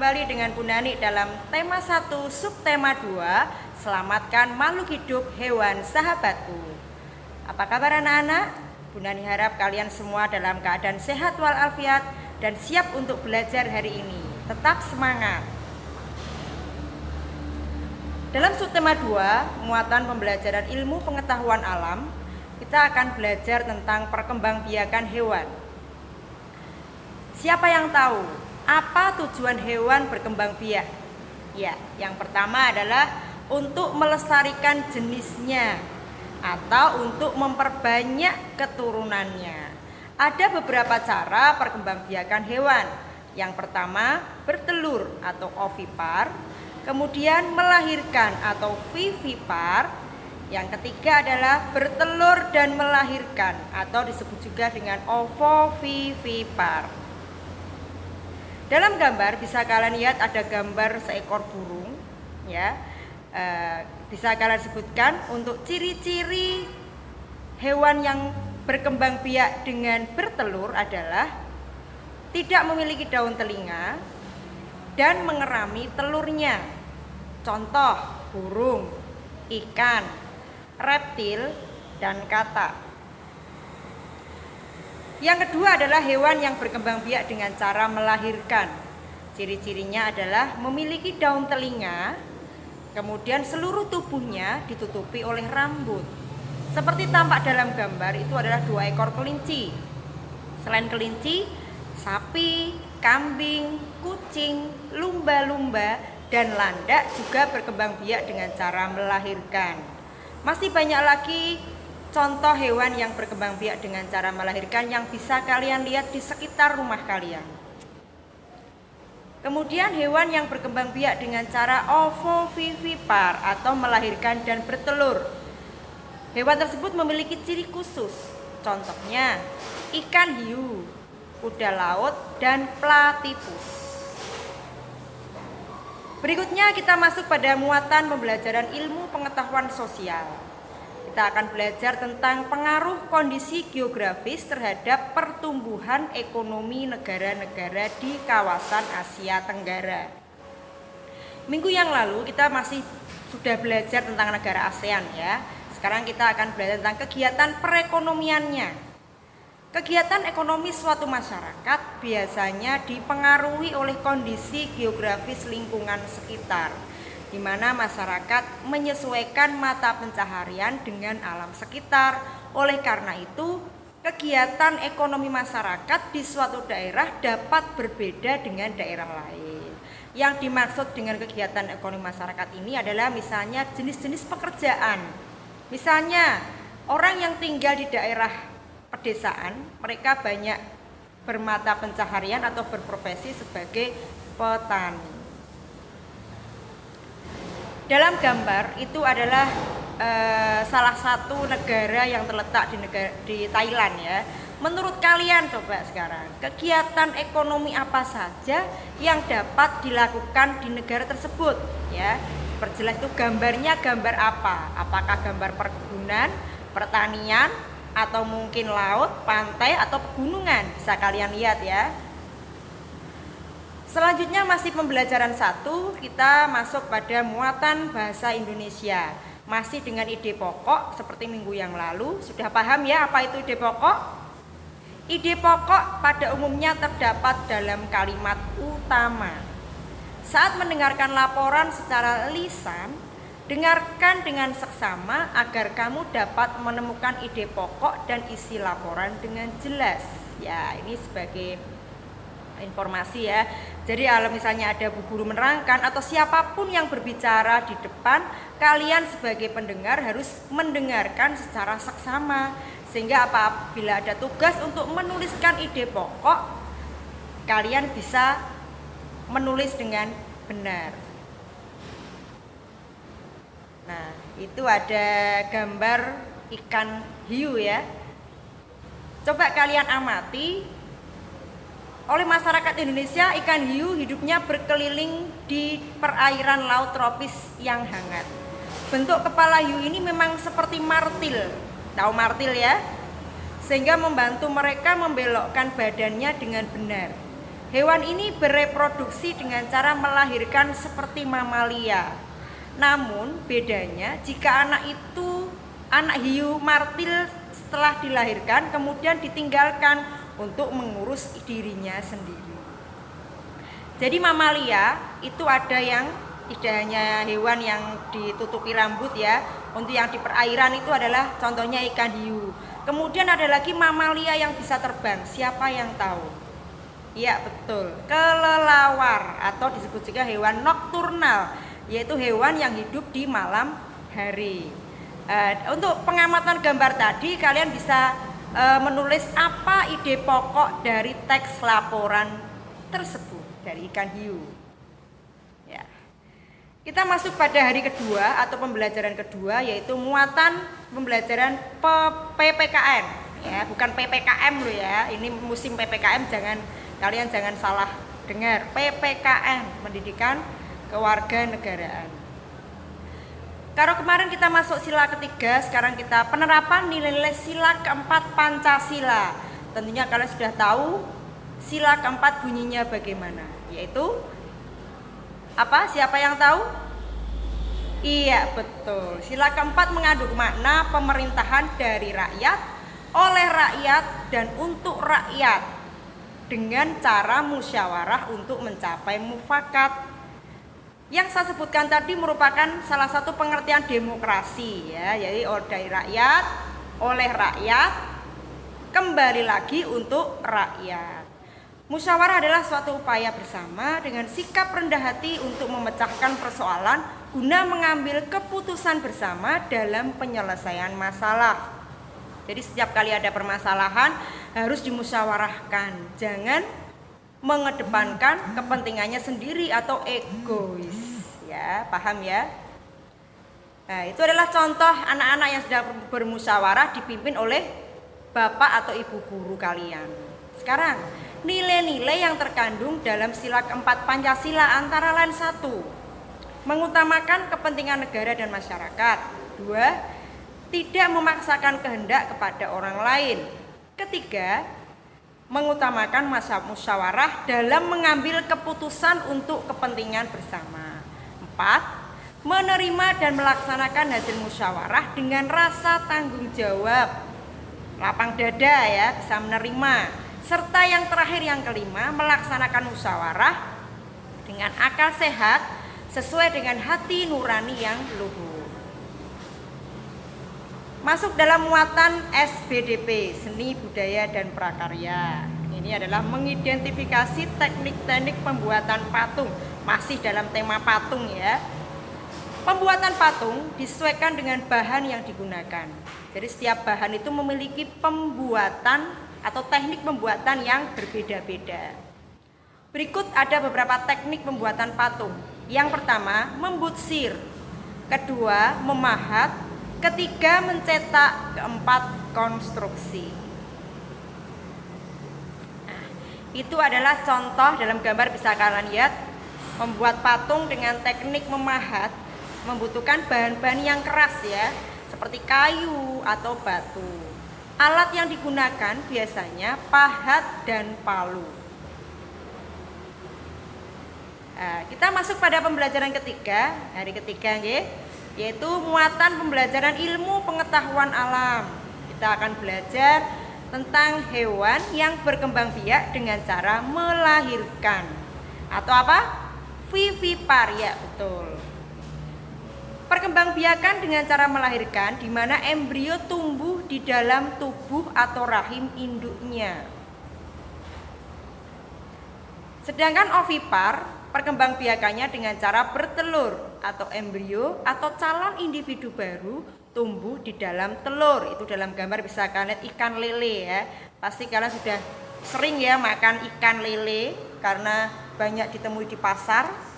kembali dengan Bu Nani dalam tema 1 subtema 2, selamatkan makhluk hidup hewan sahabatku. Apa kabar anak-anak? Bu Nani harap kalian semua dalam keadaan sehat walafiat dan siap untuk belajar hari ini. Tetap semangat. Dalam subtema 2, muatan pembelajaran ilmu pengetahuan alam, kita akan belajar tentang perkembangbiakan hewan. Siapa yang tahu apa tujuan hewan berkembang biak? Ya, yang pertama adalah untuk melestarikan jenisnya atau untuk memperbanyak keturunannya. Ada beberapa cara perkembangbiakan hewan. Yang pertama, bertelur atau ovipar, kemudian melahirkan atau vivipar. Yang ketiga adalah bertelur dan melahirkan atau disebut juga dengan ovovivipar. Dalam gambar bisa kalian lihat ada gambar seekor burung, ya. Bisa kalian sebutkan untuk ciri-ciri hewan yang berkembang biak dengan bertelur adalah tidak memiliki daun telinga dan mengerami telurnya. Contoh burung, ikan, reptil, dan katak. Yang kedua adalah hewan yang berkembang biak dengan cara melahirkan. Ciri-cirinya adalah memiliki daun telinga, kemudian seluruh tubuhnya ditutupi oleh rambut. Seperti tampak dalam gambar, itu adalah 2 ekor kelinci. Selain kelinci, sapi, kambing, kucing, lumba-lumba, dan landak juga berkembang biak dengan cara melahirkan. Masih banyak lagi contoh hewan yang berkembang biak dengan cara melahirkan yang bisa kalian lihat di sekitar rumah kalian. Kemudian hewan yang berkembang biak dengan cara ovovivipar atau melahirkan dan bertelur. Hewan tersebut memiliki ciri khusus. Contohnya ikan hiu, kuda laut, dan platypus. Berikutnya kita masuk pada muatan pembelajaran ilmu pengetahuan sosial. Kita akan belajar tentang pengaruh kondisi geografis terhadap pertumbuhan ekonomi negara-negara di kawasan Asia Tenggara. Minggu yang lalu kita sudah belajar tentang negara ASEAN ya. Sekarang kita akan belajar tentang kegiatan perekonomiannya. Kegiatan ekonomi suatu masyarakat biasanya dipengaruhi oleh kondisi geografis lingkungan sekitar, di mana masyarakat menyesuaikan mata pencaharian dengan alam sekitar. Oleh karena itu, kegiatan ekonomi masyarakat di suatu daerah dapat berbeda dengan daerah lain. Yang dimaksud dengan kegiatan ekonomi masyarakat ini adalah misalnya jenis-jenis pekerjaan. Misalnya, orang yang tinggal di daerah pedesaan, mereka banyak bermata pencaharian atau berprofesi sebagai petani. Dalam gambar itu adalah salah satu negara yang terletak di Thailand ya. Menurut kalian coba sekarang, kegiatan ekonomi apa saja yang dapat dilakukan di negara tersebut ya? Perjelas itu gambarnya gambar apa? Apakah gambar perkebunan, pertanian, atau mungkin laut, pantai, atau pegunungan? Bisa kalian lihat ya. Selanjutnya masih pembelajaran 1, kita masuk pada muatan bahasa Indonesia. Masih dengan ide pokok seperti minggu yang lalu. Sudah paham ya apa itu ide pokok? Ide pokok pada umumnya terdapat dalam kalimat utama. Saat mendengarkan laporan secara lisan, dengarkan dengan seksama agar kamu dapat menemukan ide pokok dan isi laporan dengan jelas. Ya, ini sebagai informasi ya. Jadi kalau misalnya ada bu guru menerangkan atau siapapun yang berbicara di depan, kalian sebagai pendengar harus mendengarkan secara seksama. Sehingga apabila ada tugas untuk menuliskan ide pokok, kalian bisa menulis dengan benar. Nah, itu ada gambar ikan hiu ya. Coba kalian amati. Oleh masyarakat Indonesia, ikan hiu hidupnya berkeliling di perairan laut tropis yang hangat. Bentuk kepala hiu ini memang seperti martil. Tahu martil ya? Sehingga membantu mereka membelokkan badannya dengan benar. Hewan ini bereproduksi dengan cara melahirkan seperti mamalia. Namun bedanya jika anak hiu martil setelah dilahirkan kemudian ditinggalkan untuk mengurus dirinya sendiri. Jadi mamalia itu ada yang tidak hanya hewan yang ditutupi rambut ya. Untuk yang di perairan itu adalah contohnya ikan hiu. Kemudian ada lagi mamalia yang bisa terbang. Siapa yang tahu? Iya betul, kelelawar atau disebut juga hewan nokturnal, yaitu hewan yang hidup di malam hari. Untuk pengamatan gambar tadi kalian bisa menulis apa ide pokok dari teks laporan tersebut dari ikan hiu. Ya. Kita masuk pada hari kedua atau pembelajaran kedua, yaitu muatan pembelajaran PPKN. Ya, bukan PPKM loh ya. Ini musim PPKM, kalian jangan salah dengar. PPKN, Pendidikan Kewarganegaraan. Kalau kemarin kita masuk sila ketiga, sekarang kita penerapan nilai-nilai sila keempat Pancasila. Tentunya kalian sudah tahu sila keempat bunyinya bagaimana, yaitu apa? Siapa yang tahu? Iya betul. Sila keempat mengandung makna pemerintahan dari rakyat, oleh rakyat, dan untuk rakyat dengan cara musyawarah untuk mencapai mufakat. Yang saya sebutkan tadi merupakan salah satu pengertian demokrasi ya, yaitu dari rakyat, oleh rakyat, kembali lagi untuk rakyat. Musyawarah adalah suatu upaya bersama dengan sikap rendah hati untuk memecahkan persoalan guna mengambil keputusan bersama dalam penyelesaian masalah. Jadi setiap kali ada permasalahan harus dimusyawarahkan, jangan mengedepankan kepentingannya sendiri atau egois. Ya, paham ya? Nah, itu adalah contoh anak-anak yang sedang bermusyawarah dipimpin oleh bapak atau ibu guru kalian. Sekarang nilai-nilai yang terkandung dalam sila keempat Pancasila antara lain: 1. Mengutamakan kepentingan negara dan masyarakat. 2. Tidak memaksakan kehendak kepada orang lain. 3. Mengutamakan musyawarah dalam mengambil keputusan untuk kepentingan bersama. 4. Menerima dan melaksanakan hasil musyawarah dengan rasa tanggung jawab, lapang dada ya, bisa menerima. Serta yang terakhir, yang kelima, melaksanakan musyawarah dengan akal sehat sesuai dengan hati nurani yang luhur. Masuk dalam muatan SBDP, seni budaya dan prakarya. Ini adalah mengidentifikasi teknik-teknik pembuatan patung. Masih dalam tema patung ya. Pembuatan patung disesuaikan dengan bahan yang digunakan. Jadi setiap bahan itu memiliki pembuatan atau teknik pembuatan yang berbeda-beda. Berikut ada beberapa teknik pembuatan patung. Yang pertama, membutsir. Kedua, memahat. Ketiga, mencetak. Keempat, konstruksi. Nah, itu adalah contoh dalam gambar, bisa kalian lihat. Membuat patung dengan teknik memahat membutuhkan bahan-bahan yang keras ya, seperti kayu atau batu. Alat yang digunakan biasanya pahat dan palu. Nah, kita masuk pada pembelajaran ketiga, hari ketiga yaitu muatan pembelajaran ilmu pengetahuan alam. Kita akan belajar tentang hewan yang berkembang biak dengan cara melahirkan. Atau apa? Vivipar, ya betul. Perkembangbiakan dengan cara melahirkan, di mana embrio tumbuh di dalam tubuh atau rahim induknya. Sedangkan ovipar, perkembangbiakannya dengan cara bertelur atau embrio atau calon individu baru tumbuh di dalam telur. Itu dalam gambar bisa kalian lihat ikan lele ya. Pasti kalian sudah sering ya makan ikan lele karena banyak ditemui di pasar.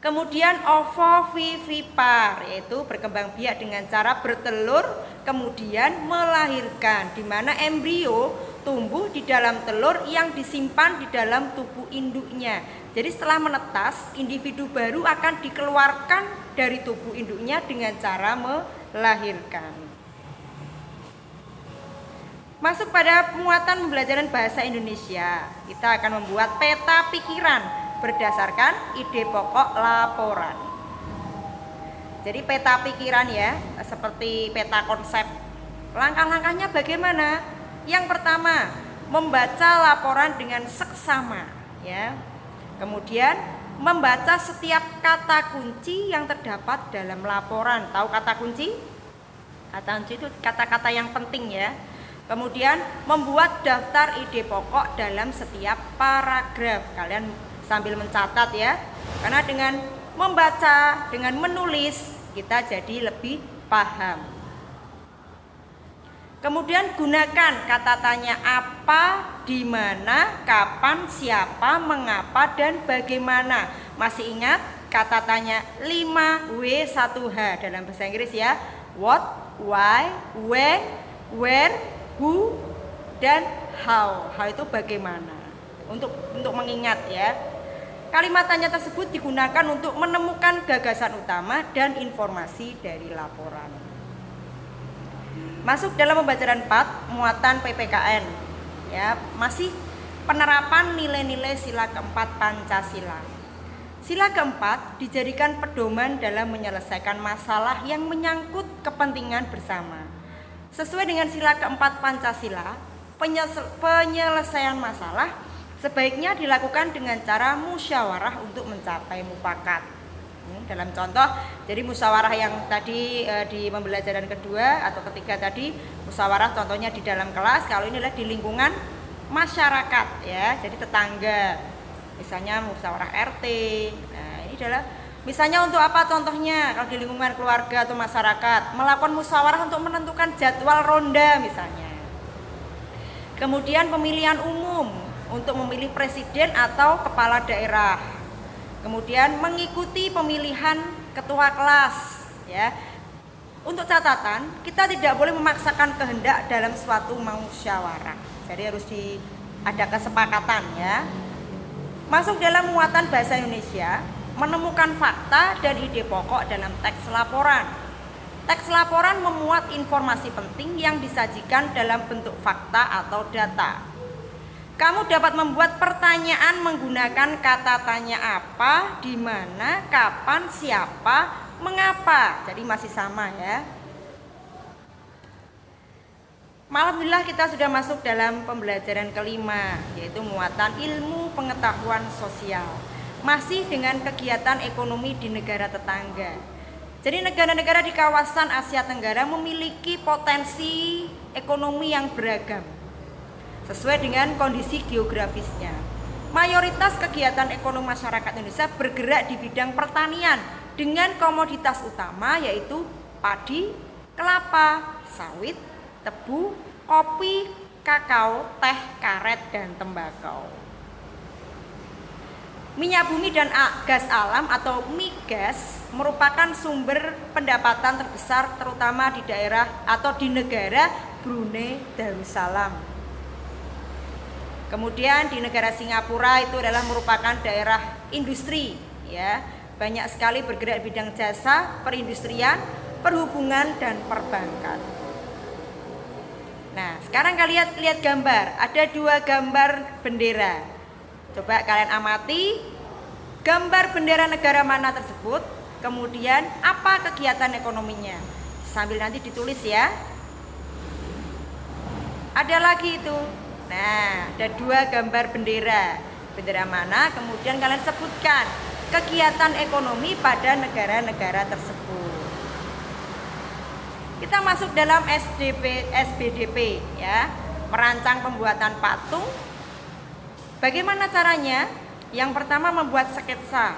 Kemudian ovovivipar, yaitu berkembang biak dengan cara bertelur kemudian melahirkan, di mana embrio tumbuh di dalam telur yang disimpan di dalam tubuh induknya. Jadi setelah menetas, individu baru akan dikeluarkan dari tubuh induknya dengan cara melahirkan. Masuk pada muatan pembelajaran bahasa Indonesia, kita akan membuat peta pikiran berdasarkan ide pokok laporan. Jadi peta pikiran ya, seperti peta konsep. Langkah-langkahnya bagaimana? Yang pertama, membaca laporan dengan seksama ya. Kemudian membaca setiap kata kunci yang terdapat dalam laporan. Tahu kata kunci? Kata kunci itu kata-kata yang penting ya. Kemudian membuat daftar ide pokok dalam setiap paragraf. Kalian sambil mencatat ya. Karena dengan membaca, dengan menulis, kita jadi lebih paham. Kemudian gunakan kata tanya apa, di mana, kapan, siapa, mengapa, dan bagaimana. Masih ingat kata tanya 5W1H dalam bahasa Inggris ya. What, why, when, where, who, dan how. How itu bagaimana. Untuk mengingat ya. Kalimat tanya tersebut digunakan untuk menemukan gagasan utama dan informasi dari laporan. Masuk dalam pembelajaran 4, muatan PPKN. Ya, masih penerapan nilai-nilai sila keempat Pancasila. Sila keempat dijadikan pedoman dalam menyelesaikan masalah yang menyangkut kepentingan bersama. Sesuai dengan sila keempat Pancasila, penyelesaian masalah sebaiknya dilakukan dengan cara musyawarah untuk mencapai mufakat. Dalam contoh, jadi musyawarah yang tadi di pembelajaran kedua atau ketiga tadi, musyawarah contohnya di dalam kelas, kalau ini adalah di lingkungan masyarakat ya, jadi tetangga. Misalnya musyawarah RT. Nah, ini adalah misalnya untuk apa contohnya? Kalau di lingkungan keluarga atau masyarakat, melakukan musyawarah untuk menentukan jadwal ronda misalnya. Kemudian pemilihan umum untuk memilih presiden atau kepala daerah. Kemudian mengikuti pemilihan ketua kelas ya. Untuk catatan, kita tidak boleh memaksakan kehendak dalam suatu musyawarah. Jadi harus ada kesepakatan ya. Masuk dalam muatan bahasa Indonesia, menemukan fakta dan ide pokok dalam teks laporan. Teks laporan memuat informasi penting yang disajikan dalam bentuk fakta atau data. Kamu dapat membuat pertanyaan menggunakan kata tanya apa, di mana, kapan, siapa, mengapa. Jadi masih sama ya. Alhamdulillah kita sudah masuk dalam pembelajaran kelima, yaitu muatan ilmu pengetahuan sosial. Masih dengan kegiatan ekonomi di negara tetangga. Jadi negara-negara di kawasan Asia Tenggara memiliki potensi ekonomi yang beragam sesuai dengan kondisi geografisnya. Mayoritas kegiatan ekonomi masyarakat Indonesia bergerak di bidang pertanian dengan komoditas utama yaitu padi, kelapa, sawit, tebu, kopi, kakao, teh, karet, dan tembakau. Minyak bumi dan gas alam atau migas merupakan sumber pendapatan terbesar terutama di daerah atau di negara Brunei Darussalam. Kemudian di negara Singapura itu adalah merupakan daerah industri ya. Banyak sekali bergerak di bidang jasa, perindustrian, perhubungan, dan perbankan. Nah, sekarang kalian lihat gambar. Ada dua gambar bendera. Coba kalian amati gambar bendera negara mana tersebut, kemudian apa kegiatan ekonominya. Sambil nanti ditulis ya. Ada lagi itu. Nah, ada dua gambar bendera. Bendera mana? Kemudian kalian sebutkan kegiatan ekonomi pada negara-negara tersebut. Kita masuk dalam SBDP ya, merancang pembuatan patung. Bagaimana caranya? Yang pertama membuat sketsa,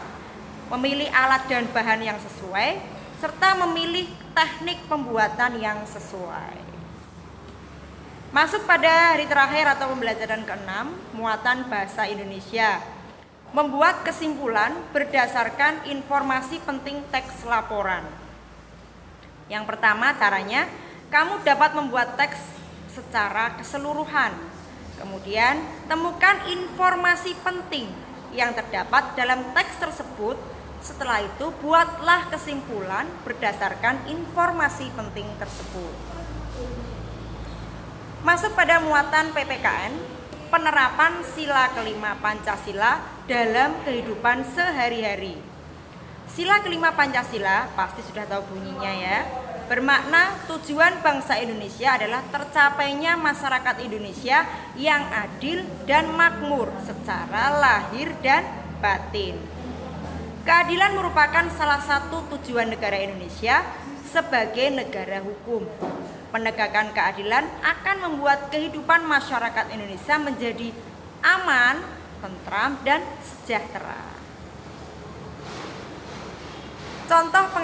memilih alat dan bahan yang sesuai, serta memilih teknik pembuatan yang sesuai. Masuk pada hari terakhir atau pembelajaran ke-6, muatan bahasa Indonesia. Membuat kesimpulan berdasarkan informasi penting teks laporan. Yang pertama caranya, kamu dapat membuat teks secara keseluruhan. Kemudian, temukan informasi penting yang terdapat dalam teks tersebut. Setelah itu, buatlah kesimpulan berdasarkan informasi penting tersebut. Masuk pada muatan PPKN, penerapan sila kelima Pancasila dalam kehidupan sehari-hari. Sila kelima Pancasila pasti sudah tahu bunyinya ya. Bermakna tujuan bangsa Indonesia adalah tercapainya masyarakat Indonesia yang adil dan makmur secara lahir dan batin. Keadilan merupakan salah satu tujuan negara Indonesia sebagai negara hukum. Penegakan keadilan akan membuat kehidupan masyarakat Indonesia menjadi aman, tentram, dan sejahtera. Contoh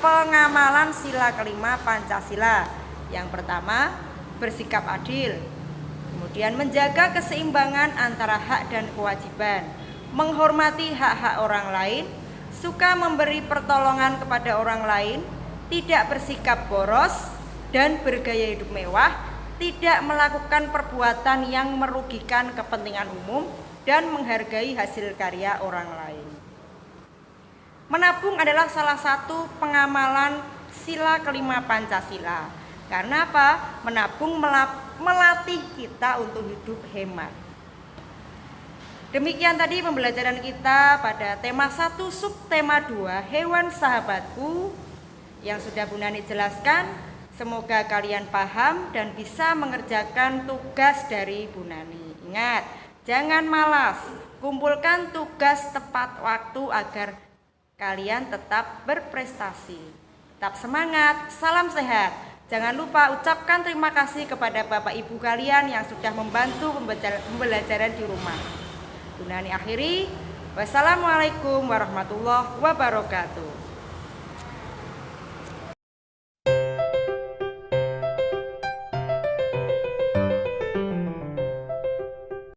pengamalan sila kelima Pancasila. Yang pertama, bersikap adil. Kemudian menjaga keseimbangan antara hak dan kewajiban, menghormati hak-hak orang lain, suka memberi pertolongan kepada orang lain, tidak bersikap boros dan bergaya hidup mewah, tidak melakukan perbuatan yang merugikan kepentingan umum, dan menghargai hasil karya orang lain. Menabung adalah salah satu pengamalan sila kelima Pancasila. Karena apa? Menabung melatih kita untuk hidup hemat. Demikian tadi pembelajaran kita pada tema 1 subtema 2 hewan sahabatku yang sudah Bu Nani jelaskan. Semoga kalian paham dan bisa mengerjakan tugas dari Bu Nani. Ingat, jangan malas, kumpulkan tugas tepat waktu agar kalian tetap berprestasi. Tetap semangat, salam sehat. Jangan lupa ucapkan terima kasih kepada Bapak Ibu kalian yang sudah membantu pembelajaran di rumah. Bu Nani akhiri, wassalamualaikum warahmatullahi wabarakatuh.